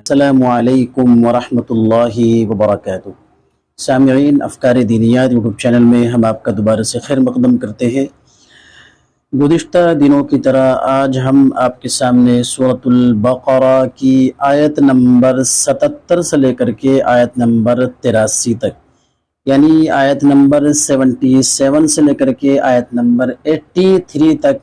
السلام علیکم ورحمۃ اللہ وبرکاتہ۔ سامعین، افکار دینیات یوٹیوب چینل میں ہم آپ کا دوبارہ سے خیر مقدم کرتے ہیں۔ گزشتہ دنوں کی طرح آج ہم آپ کے سامنے سورۃ البقرہ کی آیت نمبر 77 سے لے کر کے آیت نمبر 83 تک، یعنی آیت نمبر 77 سے لے کر کے آیت نمبر 83 تک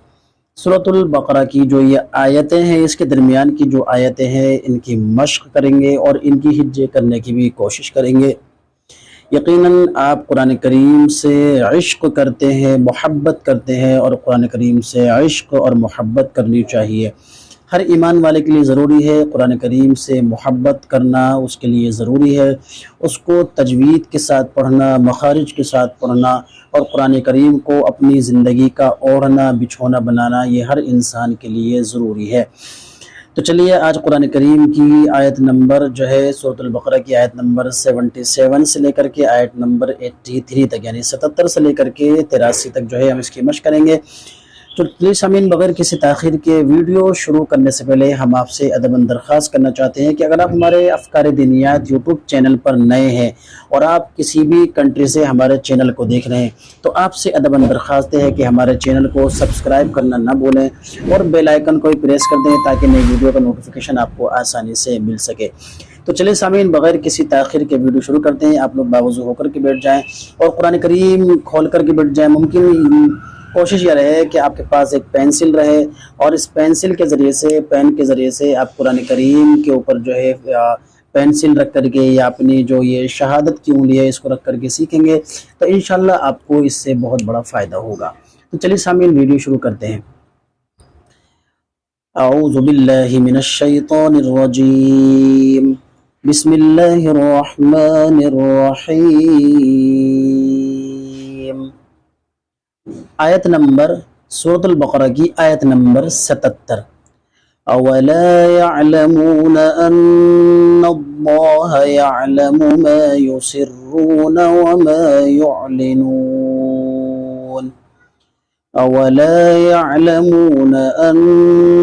سورۃ البقرہ کی جو یہ آیتیں ہیں، اس کے درمیان کی جو آیتیں ہیں ان کی مشق کریں گے اور ان کی حفظ کرنے کی بھی کوشش کریں گے۔ یقیناً آپ قرآن کریم سے عشق کرتے ہیں، محبت کرتے ہیں، اور قرآن کریم سے عشق اور محبت کرنی چاہیے۔ ہر ایمان والے کے لیے ضروری ہے قرآن کریم سے محبت کرنا، اس کے لیے ضروری ہے اس کو تجوید کے ساتھ پڑھنا، مخارج کے ساتھ پڑھنا، اور قرآن کریم کو اپنی زندگی کا اوڑھنا بچھونا بنانا یہ ہر انسان کے لیے ضروری ہے۔ تو چلیے آج قرآن کریم کی آیت نمبر جو ہے سورۃ البقرہ کی آیت نمبر 77 سے لے کر کے آیت نمبر 83 تک، یعنی 77 سے لے کر کے 83 تک جو ہے ہم اس کی مشق کریں گے۔ تو پلیز سامعین، بغیر کسی تاخیر کے ویڈیو شروع کرنے سے پہلے ہم آپ سے ادباً درخواست کرنا چاہتے ہیں کہ اگر آپ ہمارے افکار دینیات یوٹیوب چینل پر نئے ہیں اور آپ کسی بھی کنٹری سے ہمارے چینل کو دیکھ رہے ہیں تو آپ سے ادباً درخواست ہے کہ ہمارے چینل کو سبسکرائب کرنا نہ بھولیں اور بیل آئیکن کو پریس کر دیں تاکہ نئی ویڈیو کا نوٹیفیکیشن آپ کو آسانی سے مل سکے۔ تو چلے سامعین، بغیر کسی تاخیر کے ویڈیو شروع کرتے ہیں۔ آپ لوگ باوضو ہو کر کے بیٹھ جائیں اور قرآن کریم کھول کر کے بیٹھ جائیں۔ ممکن کوشش یہ رہے کہ آپ کے پاس ایک پینسل رہے اور اس پینسل کے ذریعے سے، پین کے ذریعے سے آپ قرآن کریم کے اوپر جو ہے پینسل رکھ کر کے یا اپنی جو یہ شہادت کی انگلی ہے اس کو رکھ کر کے سیکھیں گے تو انشاءاللہ آپ کو اس سے بہت بڑا فائدہ ہوگا۔ تو چلیے سامعین، ویڈیو شروع کرتے ہیں۔ اعوذ باللہ من الشیطان الرجیم، بسم اللہ الرحمن الرحیم۔ آیت نمبر سورۃ البقرہ کی آیت نمبر 77۔ اولا يعلمون ان اللہ يعلم ما يسرون وما يعلنون اولا يعلمون ان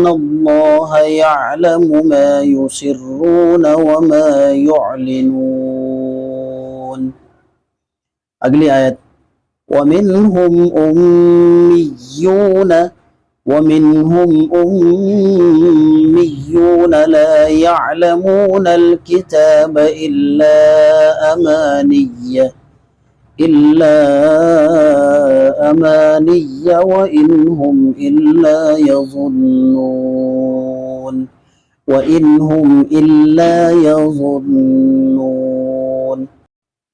اللہ يعلم ما يسرون وما يعلنون۔ اگلی آیت، وَمِنْهُمْ أُمِّيُّونَ لَا يَعْلَمُونَ الْكِتَابَ إِلَّا أَمَانِيَّ وَإِنْ هُمْ إِلَّا يَظُنُّونَ۔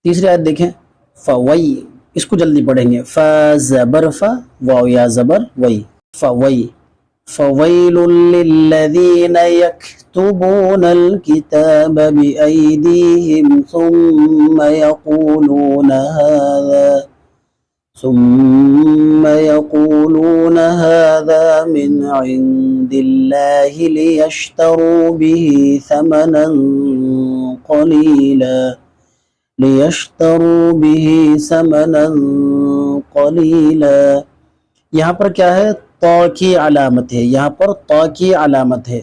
تیسری آیت دیکھیں، فوئی، اس کو جلدی پڑھیں گے، فا زبر فا، واو یا زبر وئی، فوئی، فویل للذین یکتبون الکتاب بأیدیہم ثم یقولون هذا من عند اللہ لیشتروا به ثمنا قلیلا۔ یہاں پر کیا ہے؟ طا کی علامت ہے، یہاں پر طا کی علامت ہے۔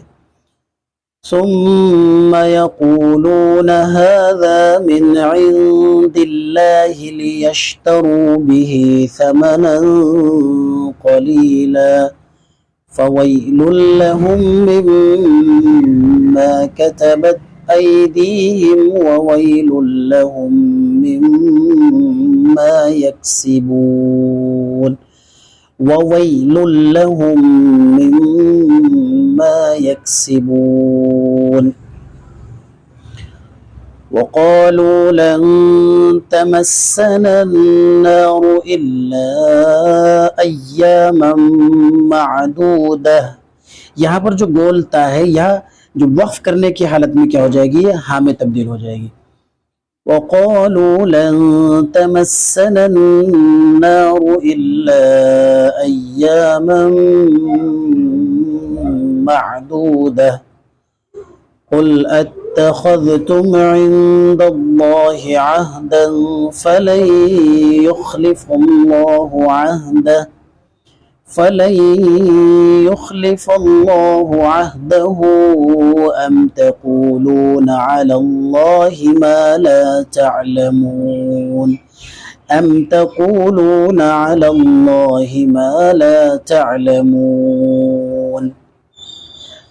ثم یقولون هذا من عند اللہ لیشتروا به ثمنا قلیلا فویل لهم مما كتبت أيديهم وويل لهم مما يكسبون وويل لهم مما يكسبون۔ وقالوا لن تمسنا النار إلا أياما معدودة۔ یہاں پر جو گولتا ہے، یہاں جو وقف کرنے کی حالت میں کیا ہو جائے گی؟ ہاں میں تبدیل ہو جائے گی۔ وَقَالُوا لَن تَمَسَّنَا النَّارُ إِلَّا أَيَّامًا مَعْدُودَةً قُلْ أَتَّخَذْتُمْ عِندَ اللَّهِ عَهْدًا فَلَن يُخْلِفَ اللَّهُ عَهْدَهُ فلن يخلف الله عهده أم تقولون على الله ما لا تعلمون أم تقولون على الله ما لا تعلمون।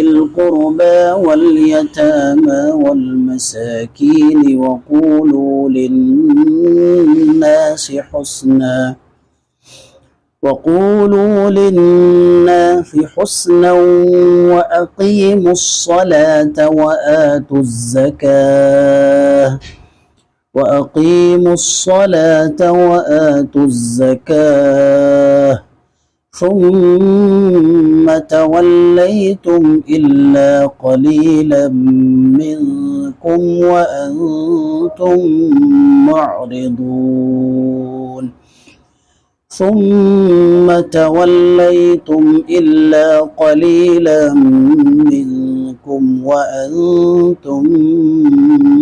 القربى واليتامى والمساكين وقولوا للناس حسنا وأقيموا الصلاة وآتوا الزكاة ثم توليتم إلا قليلا منكم وأنتم معرضون ثم توليتم إلا قليلا منكم وأنتم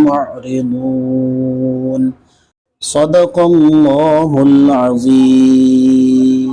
معرضون صدق الله العظيم।